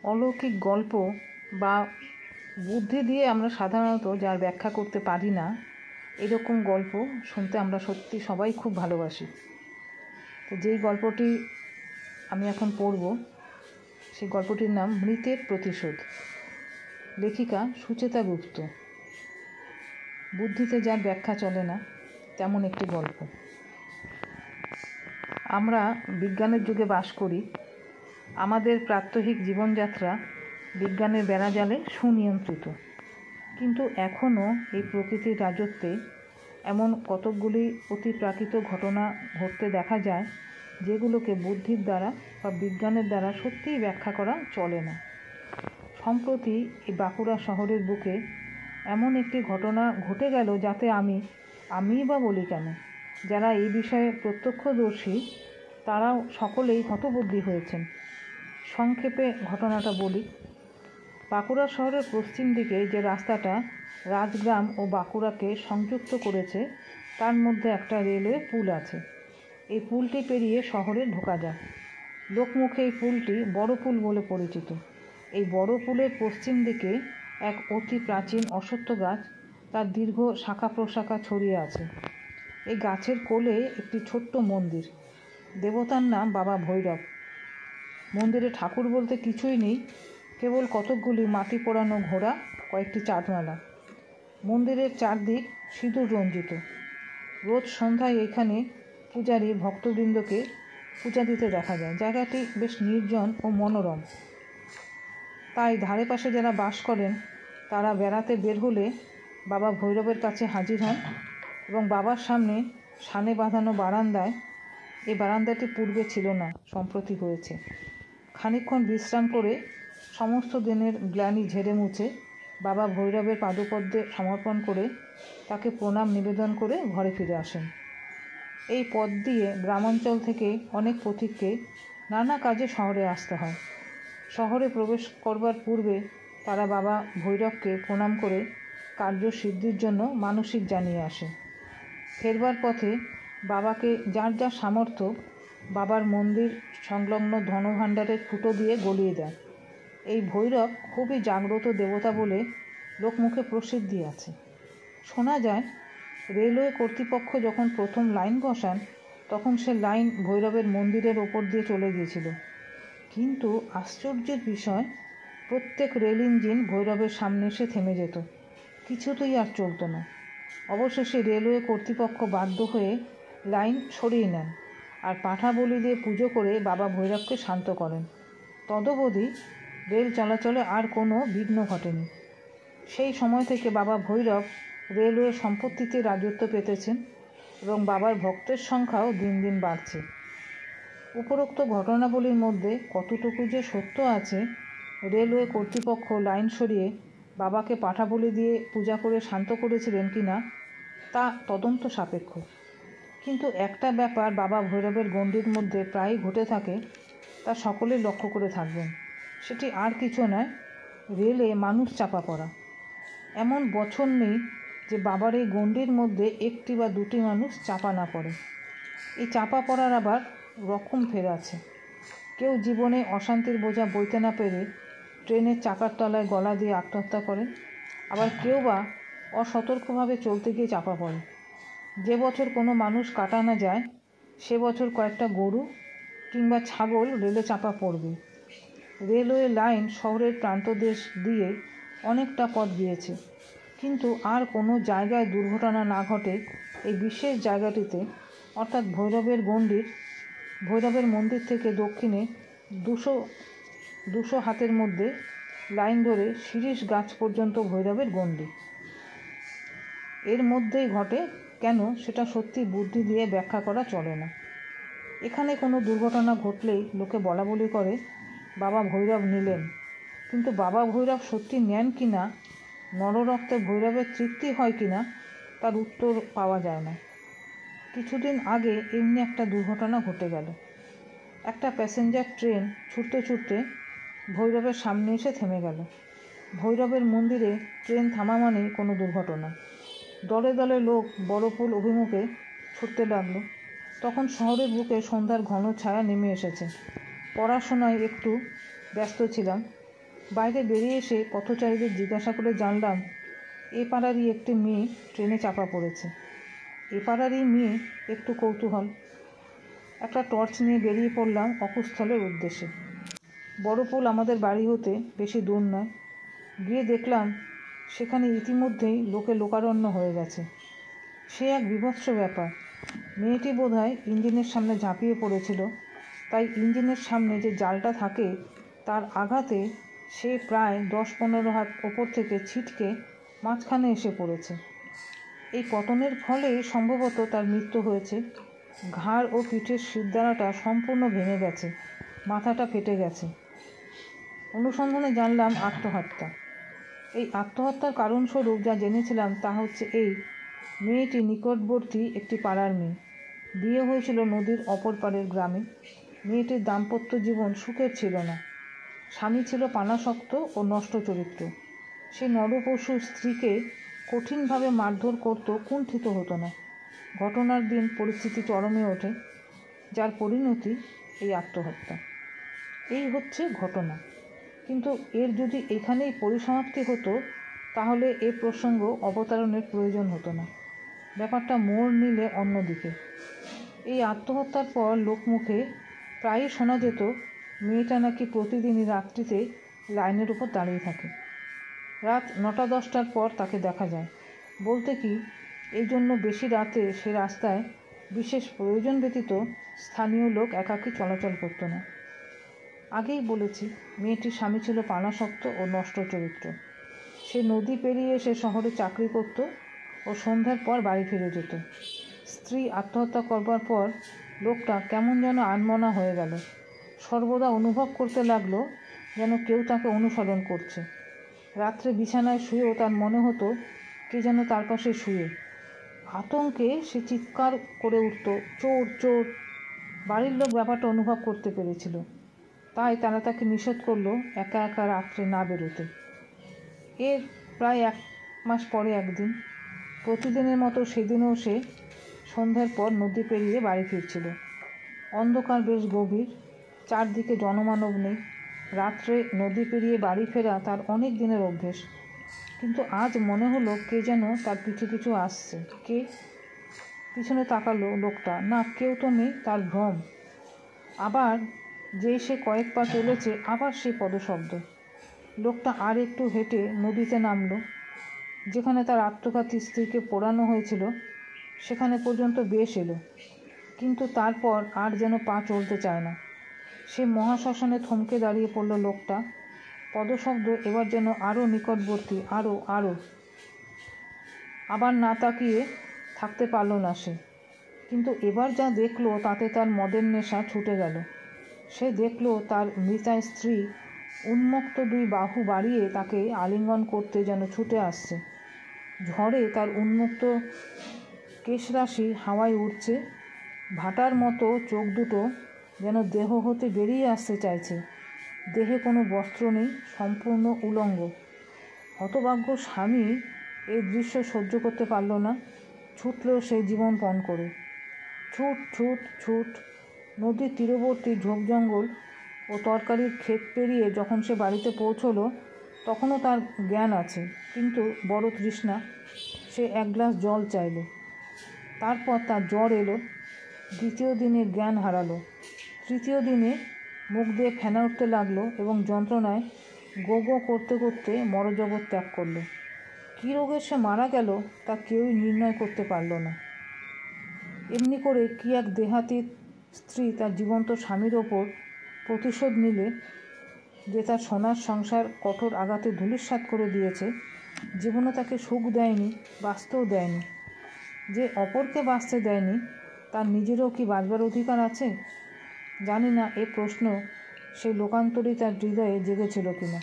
অলৌকিক গল্প বা বুদ্ধি দিয়ে আমরা সাধারণত যার ব্যাখ্যা করতে পারি না এরকম গল্প শুনতে আমরা সত্যি সবাই খুব ভালোবাসি। তো যেই গল্পটি আমি এখন পড়ব সেই গল্পটির নাম মৃতের প্রতিশোধ। লেখিকা সুচেতা গুপ্ত। বুদ্ধিতে যার ব্যাখ্যা চলে না তেমন একটি গল্প। আমরা বিজ্ঞানের যুগে বাস করি। আমাদের প্রাত্যহিক জীবনযাত্রা বিজ্ঞানের বেড়াজালে সুনিয়ন্ত্রিত, কিন্তু এখনও এই প্রকৃতির রাজত্বে এমন কতকগুলি অতিপ্রাকৃত ঘটনা ঘটতে দেখা যায় যেগুলোকে বুদ্ধির দ্বারা বা বিজ্ঞানের দ্বারা সত্যিই ব্যাখ্যা করা চলে না। সম্প্রতি এই বাঁকুড়া শহরের বুকে এমন একটি ঘটনা ঘটে গেল যাতে আমিই বা বলি কেন, যারা এই বিষয়ে প্রত্যক্ষদর্শী তারাও সকলেই হতবুদ্ধি হয়েছেন। সংক্ষেপে ঘটনাটা বলি। বাঁকুড়া শহরের পশ্চিম দিকে যে রাস্তাটা রাজগ্রাম ও বাঁকুড়াকে সংযুক্ত করেছে তার মধ্যে একটা রেলওয়ে পুল আছে। এই পুলটি পেরিয়ে শহরে ঢোকা যায়। লোকমুখে এই পুলটি বড় পুল বলে পরিচিত। এই বড় পুলের পশ্চিম দিকে এক অতি প্রাচীন অশ্বত্থ গাছ, তার দীর্ঘ শাখা প্রশাখা ছড়িয়ে আছে। এই গাছের কোলে একটি ছোট্ট মন্দির। দেবতার নাম বাবা ভৈরব। মন্দিরে ঠাকুর বলতে কিছুই নেই, কেবল কতকগুলি মাটি পোড়ানো ঘোড়া, কয়েকটি চাঁদমালা। মন্দিরের চারদিক সিঁদুর রঞ্জিত। রোজ সন্ধ্যায় এখানে পূজারী ভক্তবৃন্দকে পূজা দিতে দেখা যায়। জায়গাটি বেশ নির্জন ও মনোরম। তাই ধারে পাশে যারা বাস করেন তারা বেড়াতে বের হলে বাবা ভৈরবের কাছে হাজির হন এবং বাবার সামনে সানে বাঁধানো বারান্দায়, এই বারান্দাটি পূর্বে ছিল না, সম্প্রতি হয়েছে, খানিকক্ষণ বিশ্রাম করে সমস্ত দিনের গ্লানি ঝেড়ে মুছে বাবা ভৈরবের পাদপদ্মে সমর্পণ করে তাকে প্রণাম নিবেদন করে ঘরে ফিরে আসেন। এই পথ দিয়ে গ্রামাঞ্চল থেকে অনেক পথিককে নানা কাজে শহরে আসতে হয়। শহরে প্রবেশ করবার পূর্বে তারা বাবা ভৈরবকে প্রণাম করে কার্যসিদ্ধির জন্য মানসিক জানিয়ে আসে। ফেরবার পথে বাবাকে যার যার সামর্থ্য বাবার মন্দির সংলগ্ন ধনভাণ্ডারের ফুটো দিয়ে গলিয়ে দেয়। এই ভৈরব খুবই জাগ্রত দেবতা বলে লোকমুখে প্রসিদ্ধি আছে। শোনা যায় রেলওয়ে কর্তৃপক্ষ যখন প্রথম লাইন বসান তখন সে লাইন ভৈরবের মন্দিরের ওপর দিয়ে চলে গিয়েছিল, কিন্তু আশ্চর্যের বিষয় প্রত্যেক রেল ইঞ্জিন ভৈরবের সামনে এসে থেমে যেত, কিছুতেই আর চলত না। অবশেষে রেলওয়ে কর্তৃপক্ষ বাধ্য হয়ে লাইন সরিয়ে নেন আর পাঁঠা বলি দিয়ে পুজো করে বাবা ভৈরবকে শান্ত করেন। তদবধি রেল চলাচলে আর কোনো বিঘ্ন ঘটেনি। সেই সময় থেকে বাবা ভৈরব রেলওয়ে সম্পত্তিতে রাজত্ব পেতেছেন এবং বাবার ভক্তের সংখ্যাও দিন দিন বাড়ছে। উপরোক্ত ঘটনাবলীর মধ্যে কতটুকু যে সত্য আছে, রেলওয়ে কর্তৃপক্ষ লাইন সরিয়ে বাবাকে পাঁঠা বলি দিয়ে পূজা করে শান্ত করেছিলেন কি না তা তদন্ত সাপেক্ষ। কিন্তু একটা ব্যাপার বাবা ভৈরবের গণ্ডির মধ্যে প্রায়ই ঘটে থাকে, তা সকলেই লক্ষ্য করে থাকবেন। সেটি আর কিছু নয়, রেলে মানুষ চাপা পড়া। এমন বছর নেই যে বাবার এই গণ্ডির মধ্যে একটি বা দুটি মানুষ চাপা না পড়ে। এই চাপা পড়ার আবার রকম ফের আছে। কেউ জীবনে অশান্তির বোঝা বইতে না পেরে ট্রেনের চাকার তলায় গলা দিয়ে আত্মহত্যা করেন, আবার কেউ বা অসতর্কভাবে চলতে গিয়ে চাপা পড়ে। যে বছর কোনো মানুষ কাটা না যায় সে বছর কয়েকটা গরু কিংবা ছাগল রেলে চাপা পড়বে। রেলওয়ে লাইন শহরের প্রান্তদেশ দিয়ে অনেকটা পথ গিয়েছে, কিন্তু আর কোনো জায়গায় দুর্ঘটনা না ঘটে এই বিশেষ জায়গাটিতে, অর্থাৎ ভৈরবের মন্দির থেকে দক্ষিণে 200 হাতের মধ্যে লাইন ধরে শিরীষ গাছ পর্যন্ত ভৈরবের গণ্ডি। এর মধ্যেই ঘটে কেন সেটা সত্যি বুদ্ধি দিয়ে ব্যাখ্যা করা চলে না। এখানে কোনো দুর্ঘটনা ঘটলেই লোকে বলা বলি করে বাবা ভৈরব নিলেন, কিন্তু বাবা ভৈরব সত্যি নেন কি না, নররক্তে ভৈরবের তৃপ্তি হয় কি না তার উত্তর পাওয়া যায় না। কিছুদিন আগে এমনি একটা দুর্ঘটনা ঘটে গেল। একটা প্যাসেঞ্জার ট্রেন ছুটতে ছুটতে ভৈরবের সামনে এসে থেমে গেল। ভৈরবের মন্দিরে ট্রেন থামা মানেই কোনো দুর্ঘটনা। দলে দলে লোক বড় পুল অভিমুখে ছুটতে লাগলো। তখন শহরের বুকে সন্ধ্যার ঘন ছায়া নেমে এসেছে। পড়াশোনায় একটু ব্যস্ত ছিলাম, বাইরে বেরিয়ে এসে পথচারীদের জিজ্ঞাসা করে জানলাম এ পাড়ারই একটি মেয়ে ট্রেনে চাপা পড়েছে। এ পাড়ারই মেয়ে, একটু কৌতূহল। একটা টর্চ নিয়ে বেরিয়ে পড়লাম অকুস্থলের উদ্দেশ্যে। বড় পোল আমাদের বাড়ি হতে বেশি দূর নয়। গিয়ে দেখলাম সেখানে ইতিমধ্যেই লোকে লোকারণ্য হয়ে গেছে। সে এক বীভৎস ব্যাপার। মেয়েটি বোধহয় ইঞ্জিনের সামনে ঝাঁপিয়ে পড়েছিল, তাই ইঞ্জিনের সামনে যে জালটা থাকে তার আঘাতে সে প্রায় 10-15 হাত ওপর থেকে ছিটকে মাঝখানে এসে পড়েছে। এই পতনের ফলে সম্ভবত তার মৃত্যু হয়েছে। ঘাড় ও পিঠের শিরদাঁড়াটা সম্পূর্ণ ভেঙে গেছে, মাথাটা ফেটে গেছে। অনুসন্ধানে জানলাম আত্মহত্যা। এই আত্মহত্যার কারণস্বরূপ যা জেনেছিলাম তা হচ্ছে এই: মেয়েটি নিকটবর্তী একটি পাড়ার মেয়ে, বিয়ে হয়েছিল নদীর অপর পাড়ের গ্রামে। মেয়েটির দাম্পত্য জীবন সুখের ছিল না। স্বামী ছিল পানাসক্ত ও নষ্ট চরিত্র। সে নরপশু স্ত্রীকে কঠিনভাবে মারধর করত, কুণ্ঠিত হতো না। ঘটনার দিন পরিস্থিতি চরমে ওঠে, যার পরিণতি এই আত্মহত্যা। এই হচ্ছে ঘটনা। কিন্তু এর যদি এখানেই পরিসমাপ্তি হতো তাহলে এ প্রসঙ্গ অবতারণের প্রয়োজন হতো না। ব্যাপারটা মোড় নিলে অন্যদিকে। এই আত্মহত্যার পর লোকমুখে প্রায়ই শোনা যেত মেয়েটা নাকি প্রতিদিনই রাত্রিতে লাইনের উপর দাঁড়িয়ে থাকে। রাত 9টা-10টার পর তাকে দেখা যায়। বলতে কি, এই জন্য বেশি রাতে সে রাস্তায় বিশেষ প্রয়োজন ব্যতীত স্থানীয় লোক একাকী চলাচল করত না। আগেই বলেছি, মেয়েটির স্বামী ছিল পানাসক্ত ও নষ্ট চরিত্র। সে নদী পেরিয়ে এসে শহরে চাকরি করত ও সন্ধ্যার পর বাড়ি ফিরে যেত। স্ত্রী আত্মহত্যা করবার পর লোকটা কেমন যেন আনমনা হয়ে গেল। সর্বদা অনুভব করতে লাগলো যেন কেউ তাকে অনুসরণ করছে। রাত্রে বিছানায় শুয়েও তার মনে হতো কে যেন তার পাশে শুয়ে। আতঙ্কে সে চিৎকার করে উঠত, চোর চোর। বাড়ির লোক ব্যাপারটা অনুভব করতে পেরেছিল, তাই তারা তাকে নিষেধ করলো একা একা রাত্রে না বেরোতে। এর প্রায় 1 মাস পরে একদিন, প্রতিদিনের মতো সেদিনও সে সন্ধ্যার পর নদী পেরিয়ে বাড়ি ফিরছিল। অন্ধকার বেশ গভীর, চারদিকে জনমানব নেই। রাত্রে নদী পেরিয়ে বাড়ি ফেরা তার অনেক দিনের অভ্যেস। কিন্তু আজ মনে হলো কে যেন তার পিছু পিছু আসছে। কে? পিছনে তাকালো লোকটা, না কেউ তো নেই, তার ভ্রম। আবার যেই সে কয়েক পা চলেছে, আবার সেই পদশব্দ। লোকটা আর একটু হেঁটে নদীতে নামল। যেখানে তার আত্মঘাতী স্ত্রীকে পোড়ানো হয়েছিল সেখানে পর্যন্ত বেশ এলো, কিন্তু তারপর আর যেন পা চলতে চায় না। সে মহাশ্মশানে থমকে দাঁড়িয়ে পড়ল লোকটা। পদশব্দ এবার যেন আরও নিকটবর্তী, আরও আরও। আবার না তাকিয়ে থাকতে পারল না সে। কিন্তু এবার যা দেখলো তাতে তার মদের নেশা ছুটে গেল। সে দেখল তার মৃতা স্ত্রী উন্মুক্ত 2 বাহু বাড়িয়ে তাকে আলিঙ্গন করতে যেন ছুটে আসছে। ঝড়ে তার উন্মুক্ত কেশরাশি হাওয়ায় উড়ছে। ভাটার মতো চোখ দুটো যেন দেহ হতে বেরিয়ে আসতে চাইছে। দেহে কোনো বস্ত্র নেই, সম্পূর্ণ উলঙ্গ। হতভাগ্য স্বামী এই দৃশ্য সহ্য করতে পারল না। ছুটল সে জীবন পণ করে। ছুট ছুট ছুট। নদীর তীরবর্তী ঝোপ জঙ্গল ও তরকারির ক্ষেত পেরিয়ে যখন সে বাড়িতে পৌঁছলো তখনও তার জ্ঞান আছে, কিন্তু বড় তৃষ্ণা। সে 1 গ্লাস জল চাইল। তারপর তার জ্বর এলো। 2য় দিনে জ্ঞান হারালো। 3য় দিনে মুখ দিয়ে ফেনা উঠতে লাগলো এবং যন্ত্রণায় গো গো করতে করতে মরজগৎ ত্যাগ করলো। কী রোগে সে মারা গেল তা কেউই নির্ণয় করতে পারল না। এমনি করে কি এক দেহাতীত স্ত্রী তার জীবন্ত স্বামীর ওপর প্রতিশোধ নিলে, যে তার সোনার সংসার কঠোর আঘাতে ধূলিসাৎ করে দিয়েছে। জীবনে তাকে সুখ দেয়নি, বাঁচতেও দেয়নি। যে অপরকে বাঁচতে দেয়নি তার নিজেরও কি বাঁচবার অধিকার আছে? জানি না এ প্রশ্ন সেই লোকান্তরী তার হৃদয়ে জেগেছিল কিনা।